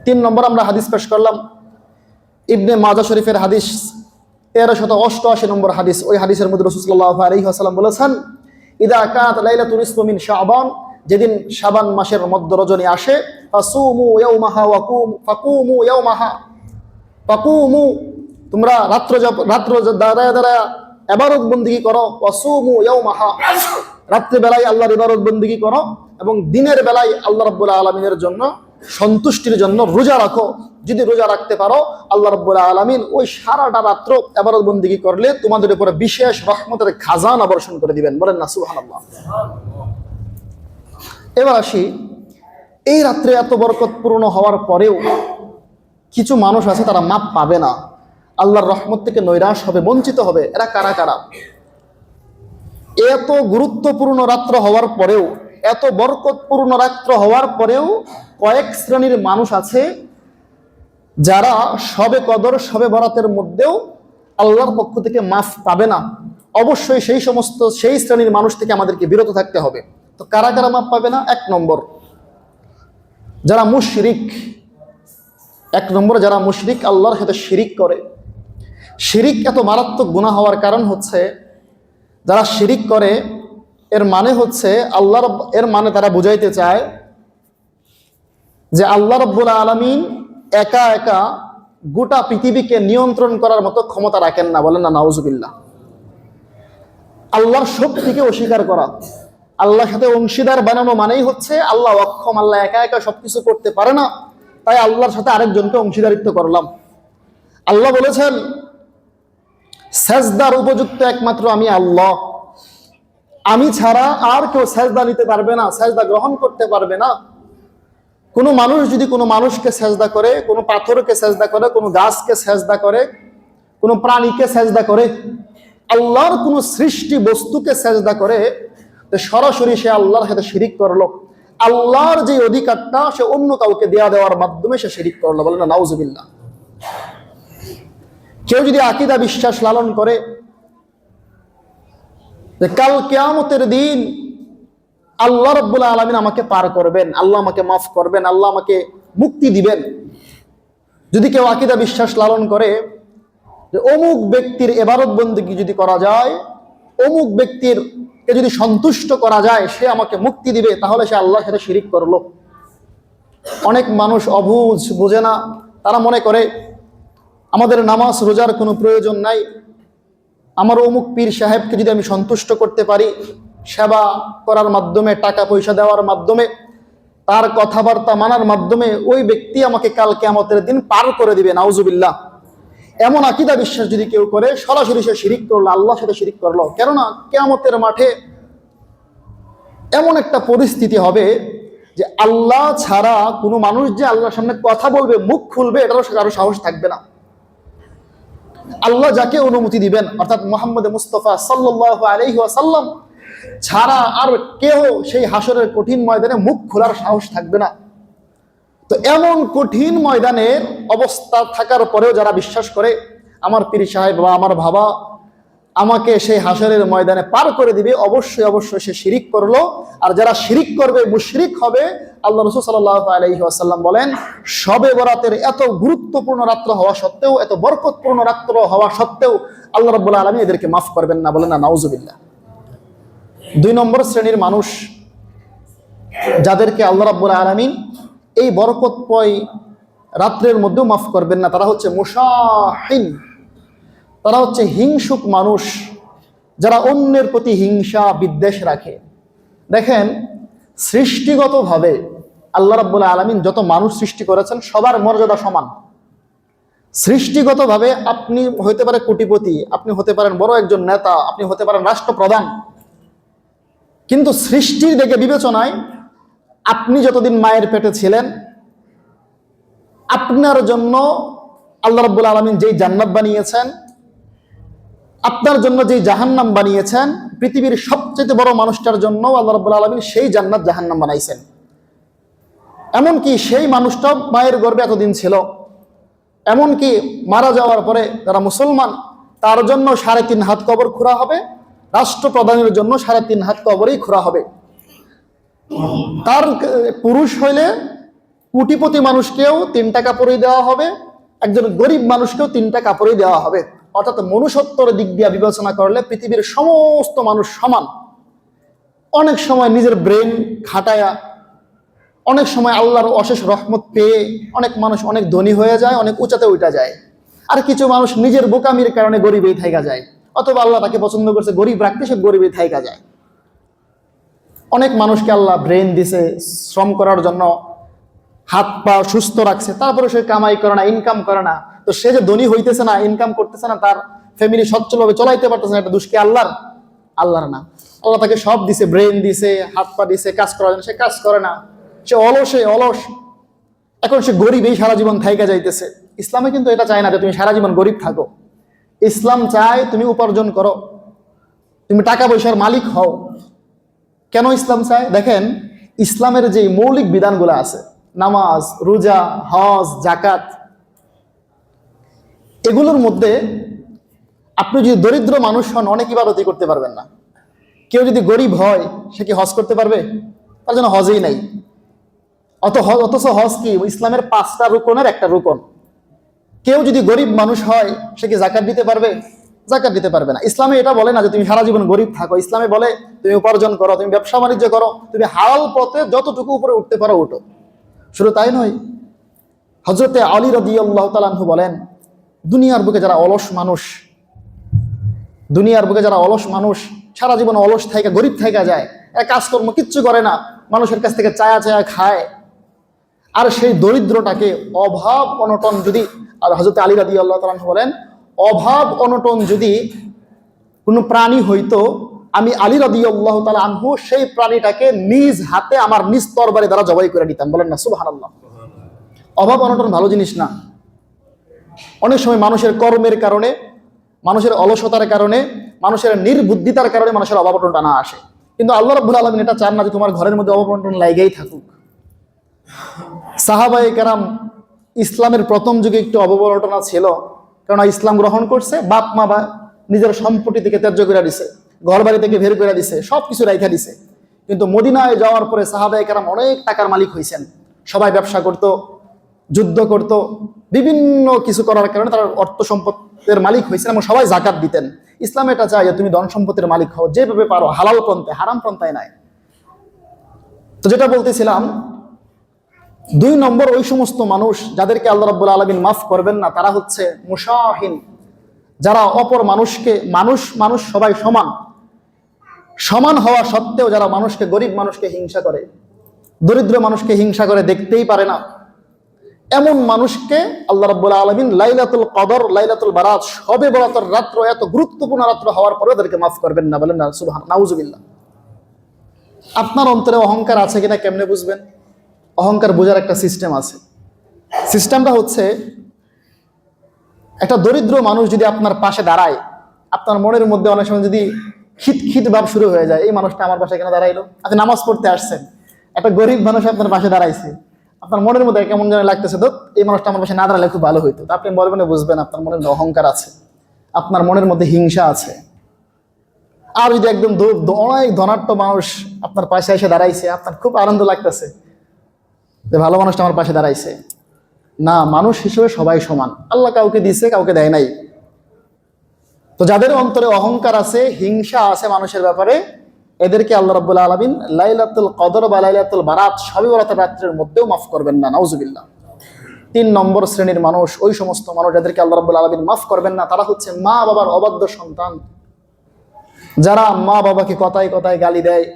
3 নম্বর আমরা হাদিস পেশ করলাম ইবনে মাজাহ শরীফের হাদিস 1388 নম্বর হাদিস। ওই হাদিসের মধ্যে রাসূল সাল্লাল্লাহু আলাইহি ওয়াসাল্লাম বলেছেন, ইদা কানাত লাইলাতুল নিসফি মিন শাবান, যেদিন শাবান মাসের মধ্য রজনী আসে, ফাসুমু ইয়াওমাহা ফাকুমু ইয়াওমাহা ফাকুমু, তোমরা রাত্র দাঁড়ায় দাঁড়ায় ইবাদত বন্দেগী করো, ওয়াসুমু ইয়াওমাহা, রাত্রি বেলায় আল্লাহর ইবাদত বন্দেগী করো এবং দিনের বেলায় আল্লাহ রাব্বুল আলামিনের জন্য সন্তুষ্টির জন্য রোজা রাখো। যদি রোজা রাখতে পারো আল্লাহ রাব্বুল আলামিন ওই সারাটা রাত্র ইবাদত বন্দেগী করলে তোমাদের উপরে বিশেষ রহমতের খাজানা বর্ষণ করে দিবেন। বলেন না সুবহানাল্লাহ। এবার আসি, এই রাত্রে এত বরকতপূর্ণ হওয়ার পরেও কিছু মানুষ আছে তারা মাপ পাবে না, আল্লাহর রহমত থেকে নৈরাশ হবে, বঞ্চিত হবে। এরা কারা কারা? এত গুরুত্বপূর্ণ রাত্র হওয়ার পরেও, এত বরকতপূর্ণ রাত্র হওয়ার পরেও কয়েক শ্রেণীর মানুষ আছে যারা শবে কদর, শবে বরাতের মধ্যেও আল্লাহর পক্ষ থেকে মাফ পাবে না। অবশ্যই সেই শ্রেণীর মানুষ থেকে আমাদেরকে বিরত থাকতে হবে। তো কারা কারা মাফ পাবে না? 1 নম্বর, যারা মুশরিক। 1 নম্বর, যারা মুশরিক, আল্লাহর সাথে শিরিক করে। শিরিক এত মারাত্মক গুনাহ হওয়ার কারণ হচ্ছে, যারা শিরিক করে এর মানে হচ্ছে এর মানে তারা বুঝাইতে চায় যে আল্লাহ রাব্বুল আলামিন একা একা গোটা পৃথিবীকে নিয়ন্ত্রণ করার মতো ক্ষমতা রাখেন না। বলেন না নাউজুবিল্লাহ। আল্লাহর শক্তিকে অস্বীকার করা, আল্লাহর সাথে অংশীদার বানানো মানেই হচ্ছে আল্লাহ অক্ষম, আল্লাহ একা একা সবকিছু করতে পারে না, তাই আল্লাহর সাথে আরেকজনকে অংশীদারিত্ব করলাম। আল্লাহ বলেছেন, সেজদার উপযুক্ত একমাত্র আমি আল্লাহ, আমি ছাড়া আর কেউ সেজদা নিতে পারবে না, সেজদা গ্রহণ করতে পারবে না। কোনো মানুষ যদি কোনো মানুষকে সেজদা করে, কোনো পাথরকে সেজদা করে, কোনো গাছকে সেজদা করে, কোনো প্রাণীকে সেজদা করে, আল্লাহর কোনো সৃষ্টি বস্তুকে সেজদা করে, তো সরাসরি সে আল্লাহর সাথে শিরিক করলো। আল্লাহর যে অধিকারটা সে অন্য কাউকে দেওয়ার মাধ্যমে সে শিরিক করলো। বলেন না নাউজুবিল্লাহ। কেউ যদি আকীদা বিশ্বাস লালন করে যে কাল কিয়ামতের দিন আল্লাহ রাব্বুল আলামিন আমাকে পার করবেন, আল্লাহ আমাকে মাফ করবেন, আল্লাহ আমাকে মুক্তি দিবেন, যদি কেউ আকীদা বিশ্বাস লালন করে যে অমুক ব্যক্তির ইবাদত বন্দেগী যদি করা যায়, অমুক ব্যক্তিরকে যদি সন্তুষ্ট করা যায়, সে আমাকে মুক্তি দিবে, তাহলে সে আল্লাহর সাথে শিরিক করলো। অনেক মানুষ অবুঝ, বোঝে না, তারা মনে করে আমাদের নামাজ রোজার কোনো প্রয়োজন নাই, আমার অমুক পীর সাহেবকে যদি আমি সন্তুষ্ট করতে পারি, সেবা করার মাধ্যমে, টাকা পয়সা দেওয়ার মাধ্যমে, তার কথাবার্তা মানার মাধ্যমে ওই ব্যক্তি আমাকে কাল কিয়ামতের দিন পার করে দিবে। নাউজুবিল্লাহ। এমন আকীদা বিশ্বাস যদি কেউ করে, সরাসরি সে শিরিক করলো, আল্লাহর সাথে শিরিক করলো। কেননা কিয়ামতের মাঠে এমন একটা পরিস্থিতি হবে যে আল্লাহ ছাড়া কোনো মানুষ যে আল্লাহর সামনে কথা বলবে, মুখ খুলবে, এটারও কারো সাহস থাকবে না। আল্লাহ যাকে অনুমতি দিবেন, অর্থাৎ মুহাম্মদ মুস্তাফা সাল্লাল্লাহু আলাইহি ওয়াসাল্লাম ছাড়া আর কেউ সেই হাসরের কঠিন ময়দানে মুখ খোলার সাহস থাকবে না। তো এমন কঠিন ময়দানের অবস্থা থাকার পরেও যারা বিশ্বাস করে আমার পীর সাহেব বা আমার বাবা আমাকে সেই হাসরের ময়দানে পার করে দিবে, অবশ্যই অবশ্যই সে শিরিক করলো। আর যারা শিরিক করবে, মুশরিক হবে। আল্লাহ রাসূল সাল্লাল্লাহু আলাইহি ওয়াসাল্লাম বলেন, শবে বরাতের এত গুরুত্বপূর্ণ রাত্র হওয়া সত্ত্বেও, এত বরকতপূর্ণ রাত্র হওয়া সত্ত্বেও আল্লাহ রাব্বুল আলামিন এদেরকে মাফ করবেন না। বলেন না নাউজুবিল্লাহ। 2 নম্বর শ্রেণীর মানুষ যাদেরকে আল্লাহ রাব্বুল আলামিন এই বরকতময় রাত্রের মধ্যেও মাফ করবেন না, তারা হচ্ছে মুশাহিন, তারা হচ্ছে হিংসুক মানুষ, যারা অন্যের প্রতি হিংসা বিদ্বেষ রাখে। দেখেন, সৃষ্টিগতভাবে আল্লাহ রাব্বুল আলামিন যত মানুষ সৃষ্টি করেছেন সবার মর্যাদা সমান। সৃষ্টিগতভাবে আপনি হতে পারে কোটিপতি, আপনি হতে পারেন বড় একজন নেতা, আপনি হতে পারেন রাষ্ট্রপ্রধান, কিন্তু সৃষ্টির দিকে বিবেচনায় আপনি যতদিন মায়ের পেটে ছিলেন, আপনার জন্য আল্লাহ রাব্বুল আলামিন যেই জান্নাত বানিয়েছেন, আপনার জন্য যেই জাহান্নাম বানিয়েছেন, পৃথিবীর সবচেয়ে বড় মানুষটার জন্য আল্লাহ রাব্বুল আলামিন সেই জান্নাত জাহান্নাম বানাইছেন। এমনকি সেই মানুষটা মায়ের গর্ভে এতদিন ছিল, এমনকি মারা যাওয়ার পরে যারা মুসলমান তার জন্য 3.5 হাত কবর খোঁড়া হবে, রাষ্ট্রপ্রধানের জন্য 3.5 হাত কবরই খোঁড়া হবে। তার পুরুষ হইলে কোটিপতি মানুষকেও 3টা কাপড়ই দেওয়া হবে, একজন গরিব মানুষকেও 3টা কাপড়ই দেওয়া হবে। অর্থাৎ মনুষ্যত্বর দিক দিয়ে বিবেচনা করলে পৃথিবীর সমস্ত মানুষ সমান। অনেক সময় নিজের ব্রেন খাটায়া, অনেক সময় আল্লাহর অশেষ রহমত পেয়ে অনেক মানুষ অনেক ধনী হয়ে যায়, অনেক উঁচাতে উঠা যায়। আর কিছু মানুষ নিজের বোকামির কারণে গরিবেই থাইকা যায়, অথবা আল্লাহ তাকে পছন্দ করছে গরিব রাখতে, সে গরিবেই থাইকা যায়। অনেক মানুষকে আল্লাহ ব্রেন দিছে শ্রম করার জন্য, হাত পা সুস্থ রাখছে, তারপরে সে কামাই করে না, ইনকাম করে না। তো সে যে ধনী হইতেছে না, ইনকাম করতেছে না, তার ফ্যামিলি সচ্ছলভাবে চলাইতে পারতেছে না, এটা দোষ কি আল্লাহর? আল্লাহর না। আল্লাহ তাকে সব দিছে, ব্রেন দিছে, হাত পা দিছে, কাজ করার জন্য, সে কাজ করে না, সে অলস। এখন সে গরিবই সারা জীবন থাইকা যাইতেছে। ইসলামে কিন্তু এটা চায় না যে তুমি সারা জীবন গরিব থাকো। ইসলাম চায় তুমি উপার্জন করো, তুমি টাকা পয়সার মালিক হও। কেন ইসলাম চায়? দেখেন, ইসলামের যে মৌলিক বিধানগুলো আছে, নামাজ, রোজা, হজ, জাকাত, এগুলোর মধ্যে আপনি যদি দরিদ্র মানুষ হন, অনেক ইবাদতই করতে পারবেন না। কেউ যদি গরিব হয়, সে কি হজ করতে পারবে? তার জন্য হজই নাই। অথচ হজ কি ইসলামের 5টা রুকনের একটা রুকন। কেউ যদি গরিব মানুষ হয়, সে কি জাকাত দিতে পারবে? জাকাত দিতে পারবে না। ইসলামে এটা বলে না যে তুমি সারা জীবন গরিব থাকো। ইসলামে বলে তুমি উপার্জন করো, তুমি ব্যবসা বাণিজ্য করো, তুমি হালাল পথে যতটুকু উপরে উঠতে পারো উঠো। শুধু তাই নয়, হযরতে আলী রাদিয়াল্লাহু তাআলা আনহু বলেন, দুনিয়ার বুকে যারা অলস মানুষ, সারা জীবন অলস থাইকা গরিব থাইকা যায়, কাজকর্ম কিচ্ছু করে না, মানুষের কাছ থেকে চায়া খায়, আর সেই দরিদ্রটাকে অভাব অনটন যদি, আর হযরতে আলী রাদিয়াল্লাহু তাআলা আনহু বলেন, অভাব অনটন যদি কোনো প্রাণী হইতো, আমি আলী রাদিয়াল্লাহু তাআলা আনহু সেই প্রাণীটাকে নিজ হাতে আমার নিজ তরবারি দ্বারা জবাই করে দিতাম। বলেন না সুবহানাল্লাহ। অভাব অনটন ভালো জিনিস না। অনেক সময় মানুষের কর্মের কারণে, মানুষের অলসতার কারণে, মানুষের নির্বুদ্ধিতার কারণে মানুষের অভাব অনটন টানা আসে। কিন্তু আল্লাহ রাব্বুল আলামিন এটা চান না যে তোমার ঘরের মধ্যে অভাব অনটন লাইগাই থাকুক। সাহাবায়ে কেরাম ইসলামের প্রথম যুগে একটু অভাব অনটন ছিল, কারণ ইসলাম গ্রহণ করছে, বাপ মা বা নিজের সম্পত্তি থেকে ত্যায্য করে দিছে, ঘর বাড়ি থেকে বের করে দিছে, সবকিছু রাইখা দিছে। কিন্তু মদিনায় যাওয়ার পরে সাহাবায়ে কেরাম অনেক টাকার মালিক হয়েছেন। সবাই ব্যবসা করত, যুদ্ধ করত, বিভিন্ন কিছু করার কারণে তারা অর্থ সম্পদের মালিক হয়েছেন এবং সবাই জাকাত দিতেন। ইসলাম এটা চায় যে তুমি ধন সম্পত্তির মালিক হও, যেভাবে পারো, হালাল পন্থায়, হারাম পন্থায় নাই। তো যেটা বলতেছিলাম, 2 নম্বর, ওই সমস্ত মানুষ যাদেরকে আল্লাহ রাব্বুল আলামিন মাফ করবেন না, তারা হচ্ছে মুশাহিন, যারা অপর মানুষকে, মানুষ সবাই সমান হওয়া সত্ত্বেও যারা মানুষকে, গরিব মানুষকে হিংসা করে, দরিদ্র মানুষকে হিংসা করে, দেখতেই পারে না, এমন মানুষকে আল্লাহ রাব্বুল আলামিন লাইলাতুল কদর, লাইলাতুল বারাত, শবে বরাতের রাত্র, এত গুরুত্বপূর্ণ রাত্র হওয়ার পরেও ওদেরকে মাফ করবেন না। বলেন না সুবহান, নাউজুবিল্লাহ। আপনার অন্তরে অহংকার আছে কিনা কেমনে বুঝবেন? অহংকার বোঝার একটা সিস্টেম আছে। সিস্টেমটা হচ্ছে, একটা দরিদ্র মানুষ যদি আপনার পাশে দাঁড়ায়, আপনার মনের মধ্যে অনেক সময় যদি খিট ভাব শুরু হয়ে যায়, এই মানুষটা আমার পাশে কেন দাঁড়াইলো? আপনি নামাজ পড়তে আসছেন, একটা গরিব মানুষ আপনার পাশে দাঁড়াইছে, আপনার মনের মধ্যে কেমন যেন লাগতেছে, তো এই মানুষটা আমার পাশে না দাঁড়ালে খুব ভালো হইতো। আপনি বলবেন, বুঝবেন আপনার মনের মধ্যে অহংকার আছে, আপনার মনের মধ্যে হিংসা আছে। আর যদি একদম অনেক ধনাঢ্য মানুষ আপনার পাশে এসে দাঁড়াইছে, আপনার খুব আনন্দ লাগতেছে যে ভালো মানুষটা আমার পাশে দাঁড়াইছে। না, মানুষ হিসেবে সবাই সমান, আল্লাহ কাউকে দিছে, কাউকে দেয় নাই। তো যাদের অন্তরে অহংকার আছে, হিংসা আছে মানুষের ব্যাপারে, এদেরকে আল্লাহ রাব্বুল আলামিন লাইলাতুল কদর বা লাইলাতুল বারাত, শবে বরাতের রাত্রের মধ্যেও মাফ করবেন না, নাউজুবিল্লাহ। 3 নম্বর শ্রেণীর মানুষ, ওই সমস্ত মানুষ যাদেরকে আল্লাহ রাব্বুল আলামিন মাফ করবেন না, তারা হচ্ছে মা বাবার অবাধ্য সন্তান, যারা মা বাবাকে কথায় কথায় গালি দেয়।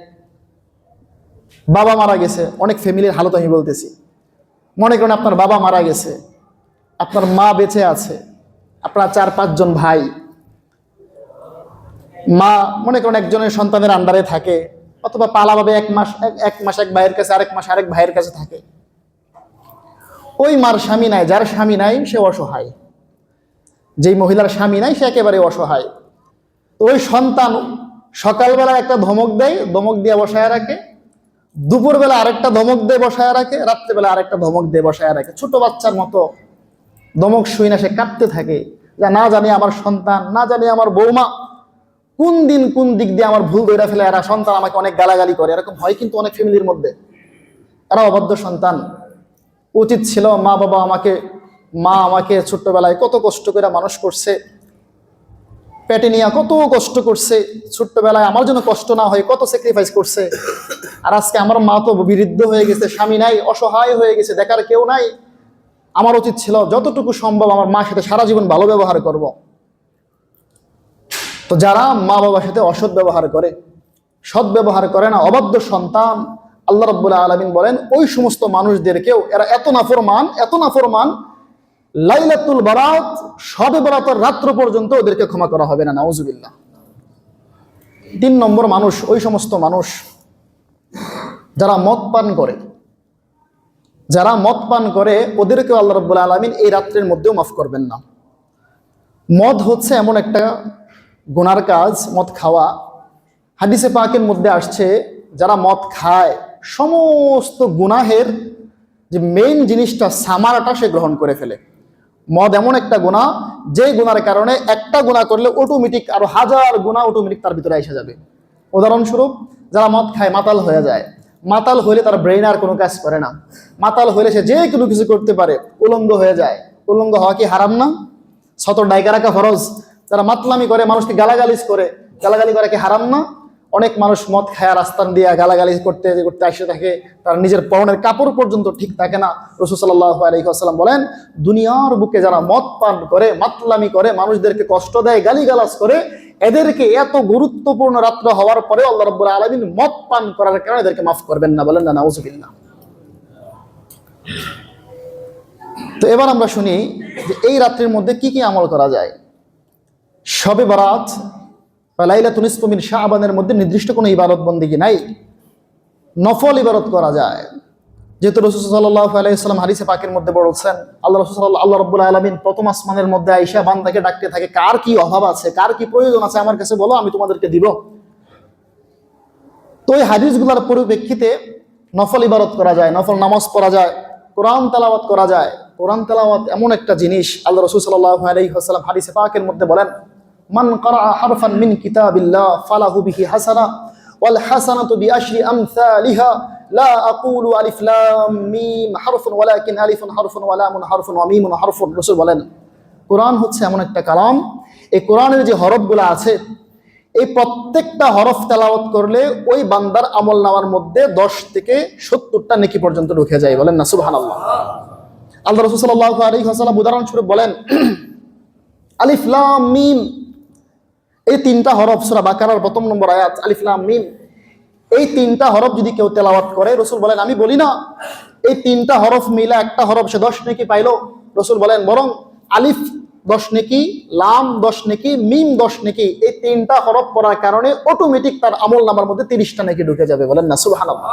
বাবা মারা গেছে, অনেক ফ্যামিলির হালত আমি বলতেছি, মনে করেন আপনার বাবা মারা গেছে, আপনার মা বেঁচে আছে, আপনার 4-5 জন ভাই, মা মনে করেন একজনের সন্তানের আন্ডারে থাকে, অথবা পালাভাবে এক মাস এক ভাইয়ের কাছে, আরেক মাস আরেক ভাইয়ের কাছে থাকে। ওই মার স্বামী নাই, যার স্বামী নাই সে অসহায়, যেই মহিলার স্বামী নাই সে একেবারে অসহায়। ওই সন্তান সকালবেলা একটা ধমক দেয়, ধমক দিয়ে বসায় রাখে, দুপুরবেলা আরেকটা ধমক দিয়ে বসায় রাখে, রাত্রেবেলা আরেকটা ধমক দিয়ে বসায় রাখে। ছোট বাচ্চার মতো ধমক শুই না, সে কাঁদতে থাকে, যা না জানি আমার সন্তান, না জানি আমার বৌমা কোন দিন কোন দিক দিয়ে আমার ভুল ধরে ফেলে, এরা সন্তান আমাকে অনেক গালাগালি করে, এরকম হয় কিন্তু অনেক ফ্যামিলির মধ্যে। এরা অবাধ্য সন্তান। উচিত ছিল মা আমাকে ছোট্টবেলায় কত কষ্ট করে মানুষ করছে, পেটে নিয়ে কত কষ্ট করছে, ছোট্টবেলায় আমার জন্য কষ্ট না হয় কত স্যাক্রিফাইস করছে। আর আজকে আমার মা তো বৃদ্ধ হয়ে গেছে, স্বামী নাই, অসহায় হয়ে গেছে, দেখার কেউ নাই। আমার উচিত ছিল যতটুকু সম্ভব আমার মার সাথে সারা জীবন ভালো ব্যবহার করব। তো যারা মা বাবার সাথে অসৎ ব্যবহার করে, সৎ ব্যবহার করে না, অবাধ্য সন্তান, আল্লাহ রাব্বুল আলামিন বলেন ওই সমস্ত মানুষদেরকেও এরা এত নাফরমান লাইলাতুল বারাত, শবে বরাতের রাত্র পর্যন্ত ওদেরকে ক্ষমা করা হবে না, নাউজুবিল্লাহ। 3 নম্বর মানুষ ওই সমস্ত মানুষ যারা মদ পান করে, ওদেরকে আল্লাহ রাব্বুল আলামিন এই রাত্রের মধ্যেও মাফ করবেন না। মদ হচ্ছে এমন একটা গুনার কাজ, মদ খাওয়া। হাদিসে পাকের মধ্যে আসছে যারা মদ খায় সমস্ত গুনাহের যে মেইন জিনিসটা, সামারাটা সে গ্রহণ করে ফেলে। মদ এমন একটা গুনাহ, যে গুনার কারণে একটা গুনাহ করলে অটোমেটিক আরো 1000 গুনাহ অটোমেটিক তার ভিতরে এসে যাবে। উদাহরণস্বরূপ, যারা মদ খায় মাতাল হয়ে যায়। মাতাল হইলে তার ব্রেইন আর কোনো কাজ করে না। মাতাল হইলে সে যে কোনো কিছু করতে পারে, উলঙ্গ হয়ে যায়। উলঙ্গ হওয়া কি হারাম না? সতর ডাইকা রাখা ফরজ। যারা মাতলামি করে, মানুষকে গালাগালি করে কি হারাম না? অনেক মানুষ মদ খায়া রাস্তান দিয়ে গালাগালি করতে আসে থাকে, তার নিজের পরনের কাপড় পর্যন্ত ঠিক থাকে না। রাসূল সাল্লাল্লাহু আলাইহি ওয়াসাল্লাম বলেন, দুনিয়ার বুকে যারা মদ পান করে, মাতলামি করে, মানুষদেরকে কষ্ট দেয়, গালিগালাজ করে, এদেরকে এত গুরুত্বপূর্ণ রাত্র হওয়ার পরে আল্লাহ রাব্বুল আলামিন মদ পান করার কারণে এদেরকে মাফ করবেন না। বলেন না নাউজুবিল্লাহ। তো এবার আমরা শুনি যে এই রাত্রির মধ্যে কি কি আমল করা যায়। শবে বরাত বা লাইলাতুন নিসফু মিন শাবানের মধ্যে নির্দিষ্ট কোনো ইবাদত বন্দেগী নাই, নফল ইবাদত করা যায়। যেহেতু রাসূল সাল্লাল্লাহু আলাইহি ওয়াসাল্লাম হাদিসে পাকের মধ্যে বলেছেন, আল্লাহ রাব্বুল আলামিন প্রথম আসমানের মধ্যে আয়েশা বান্দাকে ডাকতে থাকে, কার কি অভাব আছে, কার কি প্রয়োজন আছে আমার কাছে বলো, আমি তোমাদেরকে দিব। তো এই হাদিসগুলোর পরিপ্রেক্ষিতে নফল ইবাদত করা যায়, নফল নামাজ পড়া যায়, কোরআন তেলাওয়াত করা যায়। কোরআন তেলাওয়াত এমন একটা জিনিস, আল্লাহ রাসূল সাল্লাল্লাহু আলাইহি ওয়াসাল্লাম হাদিসে পাকের মধ্যে বলেন, মান ক্বারা হারফান মিন কিতাবিল্লাহ ফালাহু বিহি হাসানা ওয়াল হাসানাতু বিআশরি আমসালিহা লা আকুলু আলিফ লাম মিম হারফুন ওয়ালাকিন আলিফুন হারফুন ওয়া লামুন হারফুন ওয়া মিমুন হারফুন। রাসূল বলেন, কোরআন হচ্ছে এমন একটা কালাম, এই কোরআনের যে হরফগুলো আছে, এই প্রত্যেকটা হরফ তেলাওয়াত করলে ওই বান্দার আমল নামার মধ্যে 10 থেকে 70টা নেকি পর্যন্ত ঢুকে যায়। বলেন না সুবহানাল্লাহ। আল্লাহ রাসূল সাল্লাল্লাহু আলাইহি ওয়াসাল্লাম উদাহরণস্বরূপ বলেন, আলিফ লাম মিম, এই 3টা হরফ সূরা বাকারার 1ম নম্বর আয়াত, আলিফ লাম মিম, এই 3টা হরফ যদি কেউ তেলাওয়াত করে, রাসূল বলেন আমি বলি না এই 3টা হরফ মিলে একটা হরফ সে 10 নেকি পাইলো। রাসূল বলেন বরং আলিফ 10 নেকি, লাম 10 নেকি, মিম 10 নেকি, এই 3টা হরফ পড়ার কারণে অটোমেটিক তার আমল নামার মধ্যে 30টা নেকি ঢুকে যাবে। বলেন না সুবহানাল্লাহ।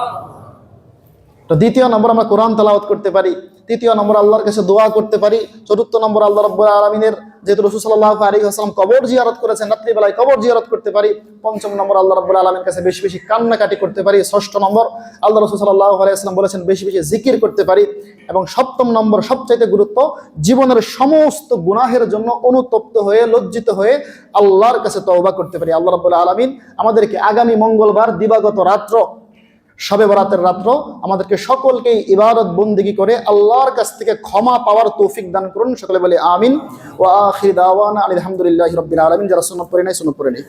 তো 2য় নম্বর আমরা কোরআন তেলাওয়াত করতে পারি, 3য় নম্বর আল্লাহর কাছে দোয়া করতে পারি, 4র্থ নম্বর আল্লাহ রাব্বুল আলামিনের, যেহেতু রাসূল সাল্লাল্লাহু আলাইহি ওয়াসাল্লাম কবর জিয়ারত করেছেন, রাত্রিবেলায় কবর জিয়ারত করতে পারি। 5ম নম্বর আল্লাহ রাব্বুল আলামিনের কাছে বেশি বেশি কান্নাকাটি করতে পারি। 6ষ্ঠ নম্বর আল্লাহ রাসূল সাল্লাল্লাহু আলাইহি ওয়াসাল্লাম বলেছেন বেশি বেশি জিকির করতে পারি। এবং 7ম নম্বর সবচাইতে গুরুত্ব, জীবনের সমস্ত গুনাহের জন্য অনুতপ্ত হয়ে, লজ্জিত হয়ে আল্লাহর কাছে তওবা করতে পারি। আল্লাহ রাব্বুল আলামিন আমাদেরকে আগামী মঙ্গলবার দিবাগত রাত্র, শবে বরাতের রাত্র, আমাদেরকে সকলকেই ইবাদত বন্দেগী করে আল্লাহর কাছ থেকে ক্ষমা পাওয়ার তৌফিক দান করুন। সকলে বলে আমিন। ওয়া আখির দাওয়ানা আলহামদুলিল্লাহি রাব্বিল আলামিন। যারা সুন্নাত পড়ে নাই সুন্নাত পড়ে নেই।